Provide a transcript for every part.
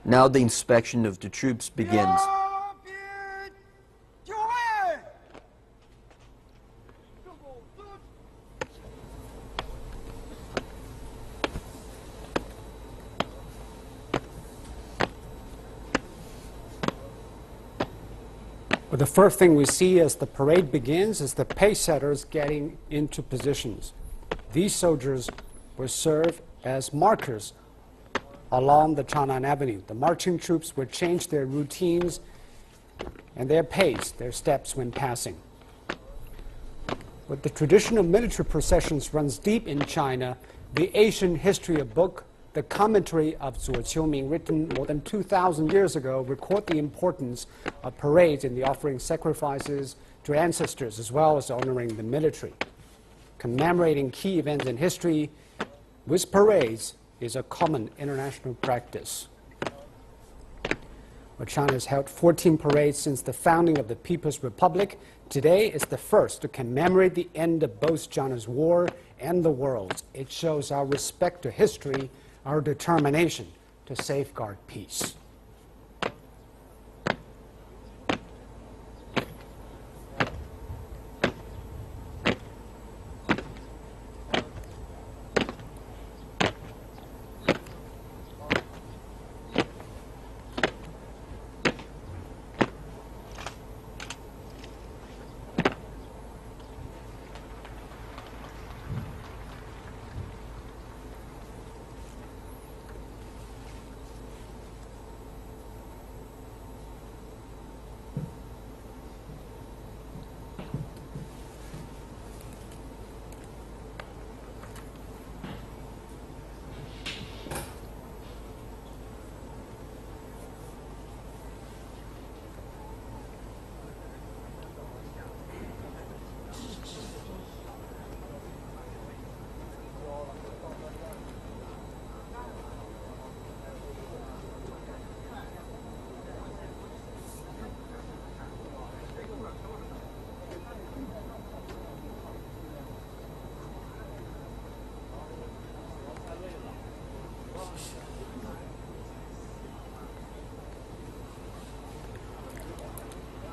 Now the inspection of the troops begins. Well, the first thing we see as the parade begins is the pace setters getting into positions. These soldiers will serve as markers along the Chang'an Avenue. The marching troops will change their routines and their pace, their steps when passing. But the tradition of military processions runs deep in China. The Asian history book, the commentary of Zuo Qiuming, written more than 2,000 years ago, record the importance of parades in the offering sacrifices to ancestors as well as honoring the military. Commemorating key events in history with parades is a common international practice. Well, China has held 14 parades since the founding of the People's Republic. Today is the first to commemorate the end of both China's war and the world's. It shows our respect to history, our determination to safeguard peace.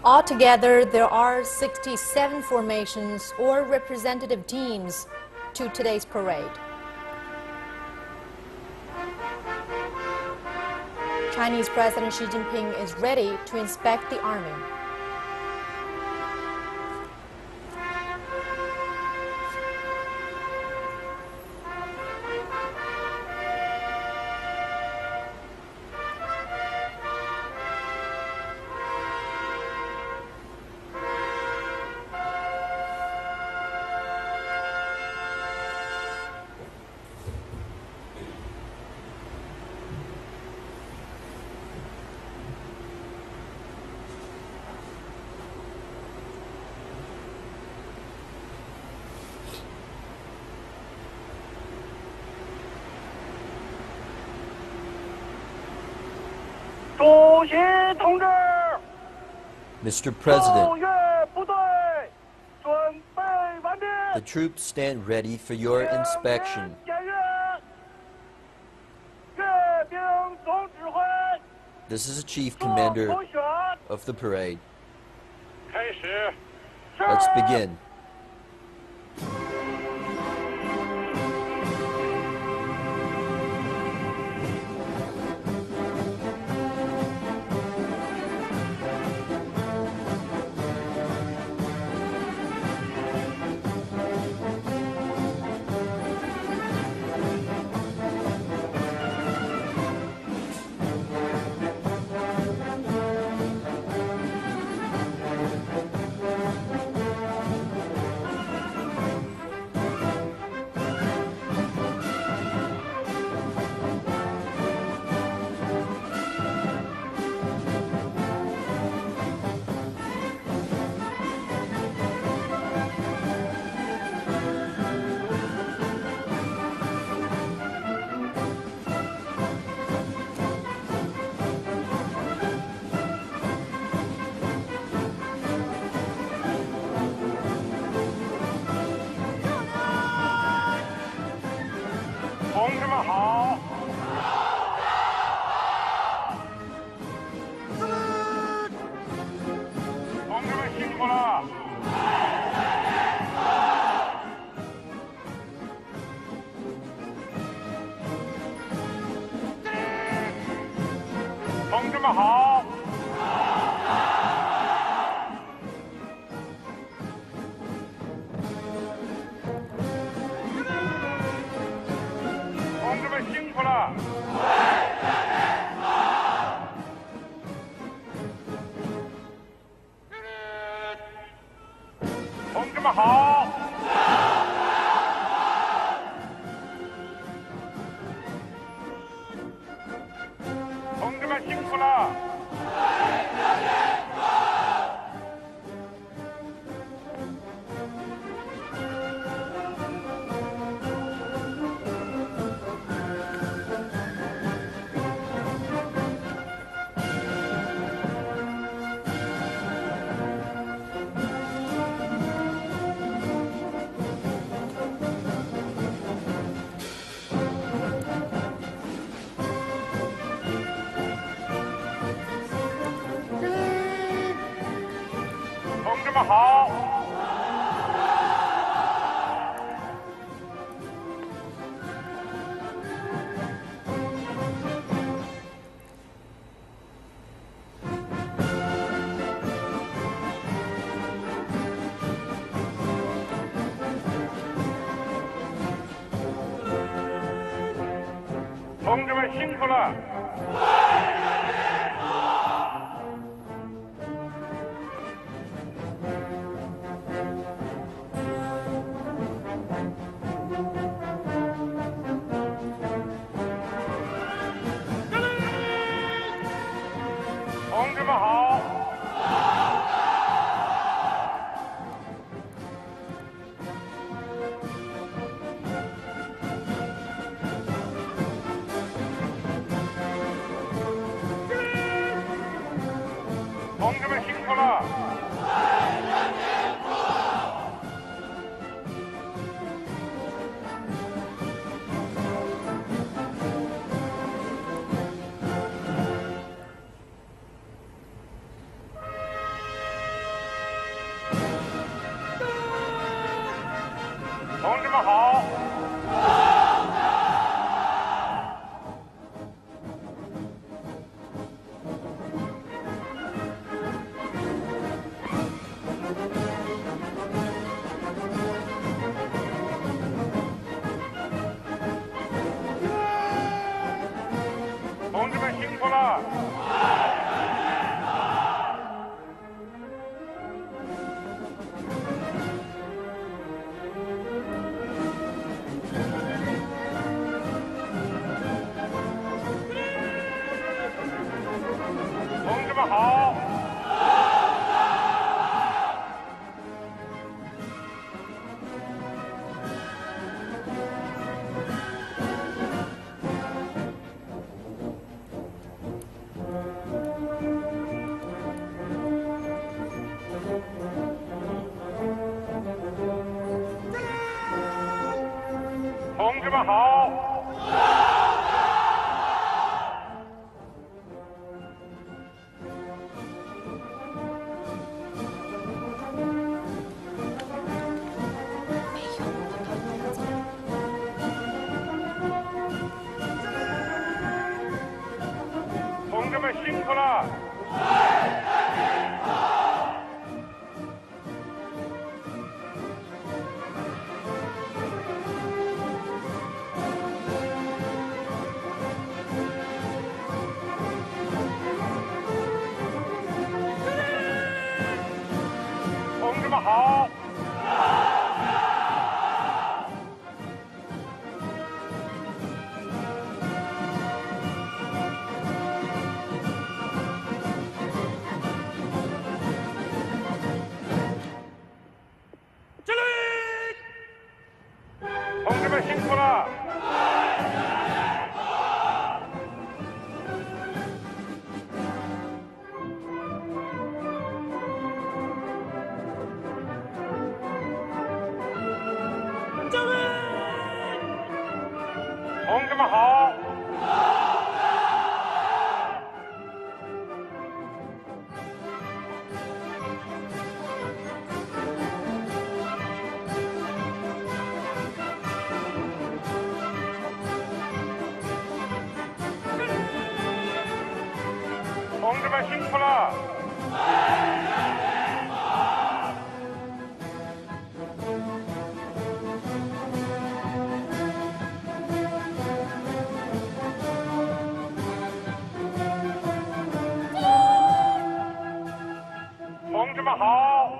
Altogether, there are 67 formations or representative teams to today's parade. Chinese President Xi Jinping is ready to inspect the army. Mr. President, the troops stand ready for your inspection. This is the Chief Commander of the parade. Let's begin. 们好。同志们辛苦了。同志们好。同志们辛苦了。同志们好。同志们辛苦了。同志们好。同志们辛苦了。同志们好。同志们辛苦了。同志们好。同志们好。同志们辛苦了。同志们好。同志们辛苦了。同志们好。同同志们辛苦了！同志们好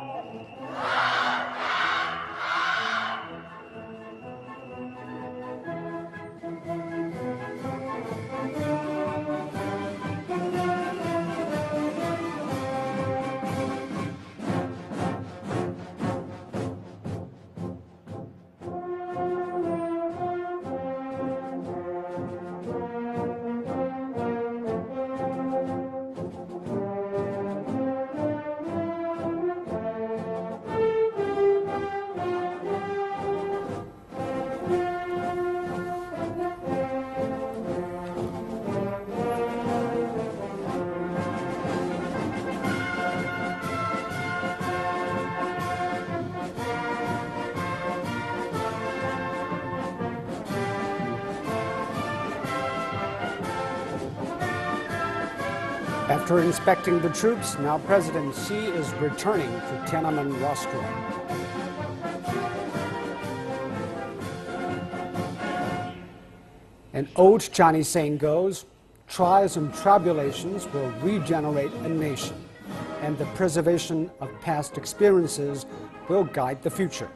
！After inspecting the troops, now President Xi is returning to Tiananmen Rostrum. An old Chinese saying goes, trials and tribulations will regenerate a nation, and the preservation of past experiences will guide the future.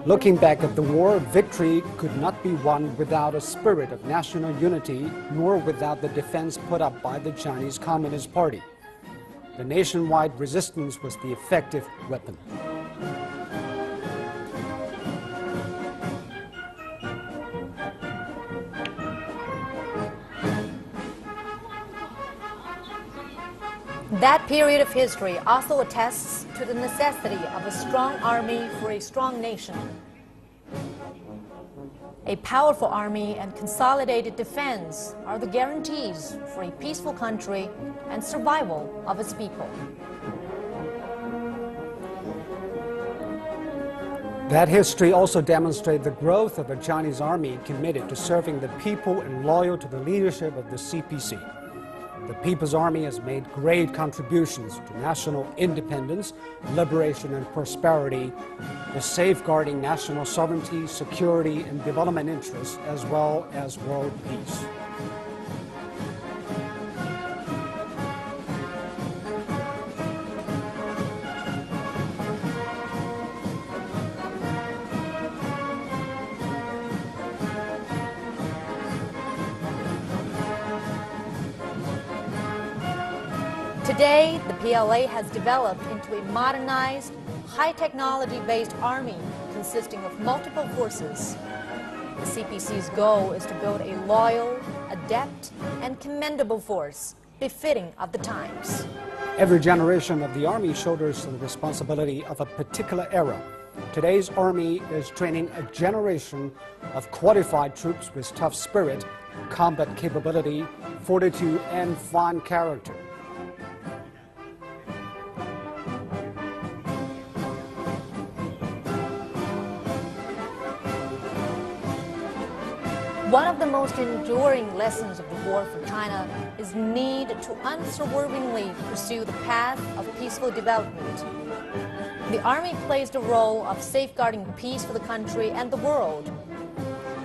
Looking back at the war, victory could not be won without a spirit of national unity, nor without the defense put up by the Chinese Communist Party. The nationwide resistance was the effective weapon. That period of history also attests to the necessity of a strong army for a strong nation. A powerful army and consolidated defense are the guarantees for a peaceful country and survival of its people. That history also demonstrates the growth of a Chinese army committed to serving the people and loyal to the leadership of the CPC. The People's Army has made great contributions to national independence, liberation, and prosperity, the safeguarding national sovereignty, security, and development interests, as well as world peace. Today, the PLA has developed into a modernized, high-technology-based army consisting of multiple forces. The CPC's goal is to build a loyal, adept, and commendable force befitting of the times. Every generation of the Army shoulders the responsibility of a particular era. Today's Army is training a generation of qualified troops with tough spirit, combat capability, fortitude, and fine character. One of the most enduring lessons of the war for China is the need to unswervingly pursue the path of peaceful development. The Army plays the role of safeguarding peace for the country and the world.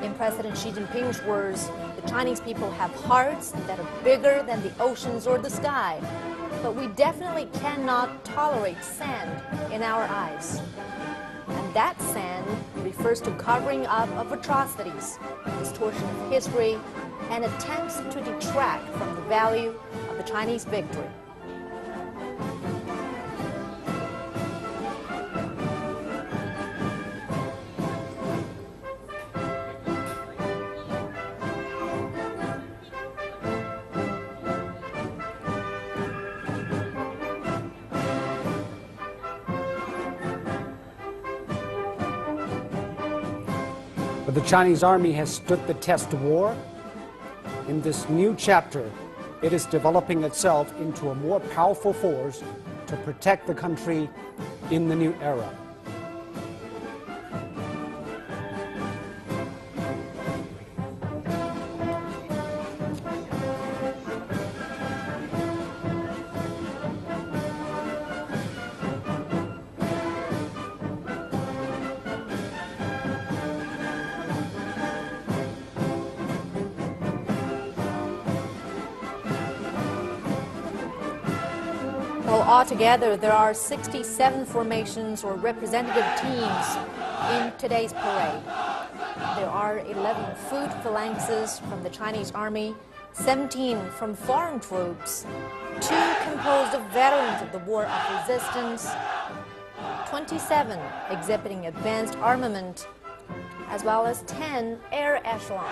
In President Xi Jinping's words, the Chinese people have hearts that are bigger than the oceans or the sky, but we definitely cannot tolerate sand in our eyes. And that sand refers to covering up of atrocities, distortion of history, and attempts to detract from the value of the Chinese victory. But the Chinese Army has stood the test of war. In this new chapter, it is developing itself into a more powerful force to protect the country in the new era. Altogether, there are 67 formations or representative teams in today's parade. There are 11 foot phalanxes from the Chinese Army, 17 from foreign troops, 2 composed of veterans of the War of Resistance, 27 exhibiting advanced armament, as well as 10 air echelons.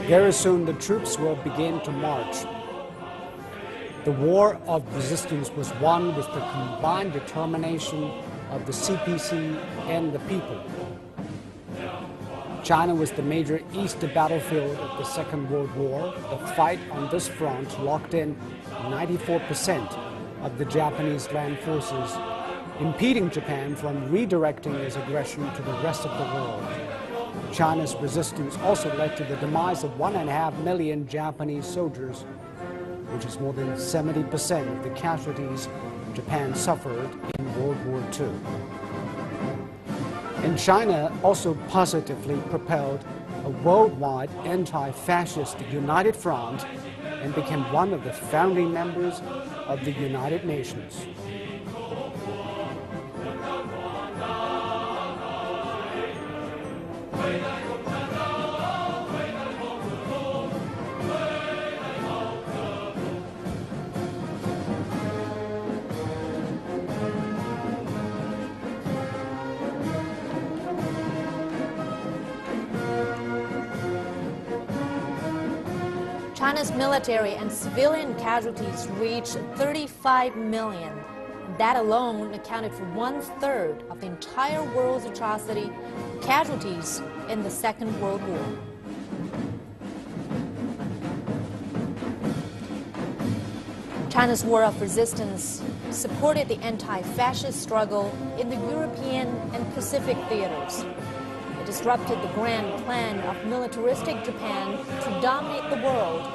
Very soon the troops will begin to march. The war of resistance was won with the combined determination of the CPC and the people. China was the major east battlefield of the Second World War. The fight on this front locked in 94% of the Japanese land forces, impeding Japan from redirecting its aggression to the rest of the world. China's resistance also led to the demise of 1.5 million Japanese soldiers, which is more than 70% of the casualties Japan suffered in World War II. And China also positively propelled a worldwide anti-fascist united front and became one of the founding members of the United Nations. China's military and civilian casualties reached 35 million. That alone accounted for 1/3 of the entire world's atrocity casualties in the Second World War. China's war of resistance supported the anti-fascist struggle in the European and Pacific theaters. It disrupted the grand plan of militaristic Japan to dominate the world,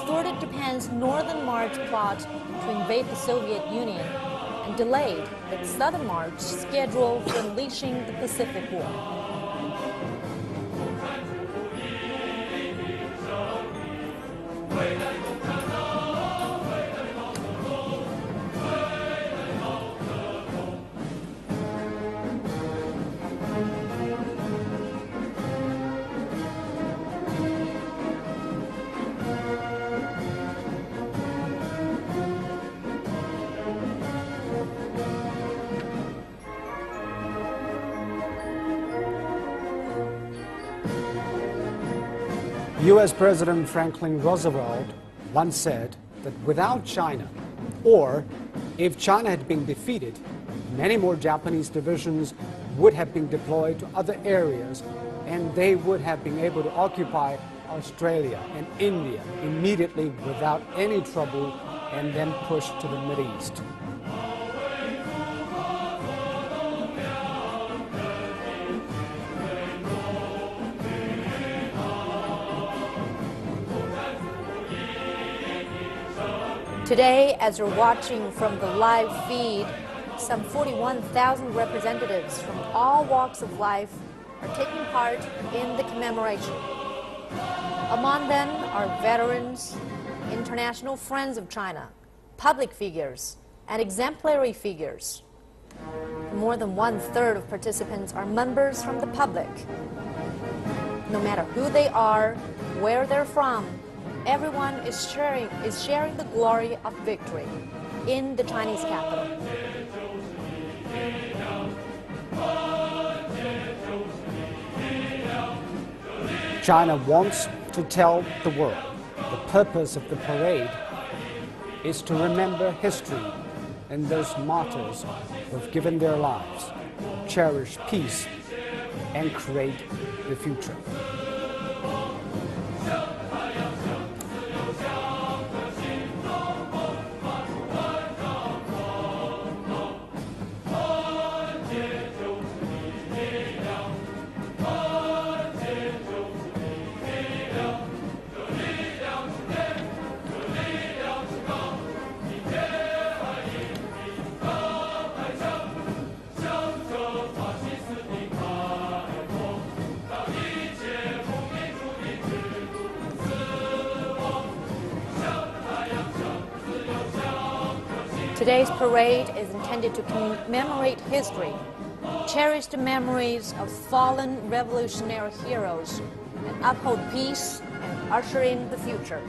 thwarted Japan's Northern March plot to invade the Soviet Union, and delayed its Southern March schedule for unleashing the Pacific War. U.S. President Franklin Roosevelt once said that without China, or if China had been defeated, many more Japanese divisions would have been deployed to other areas, and they would have been able to occupy Australia and India immediately without any trouble and then push to the Mideast. Today, as you're watching from the live feed, some 41,000 representatives from all walks of life are taking part in the commemoration. Among them are veterans, international friends of China, public figures, and exemplary figures. More than 1/3 of participants are members from the public. No matter who they are, where they're from, everyone is sharing the glory of victory in the Chinese capital. China wants to tell the world the purpose of the parade is to remember history and those martyrs who have given their lives, cherish peace, and create the future. Today's parade is intended to commemorate history, cherish the memories of fallen revolutionary heroes, and uphold peace and usher in the future.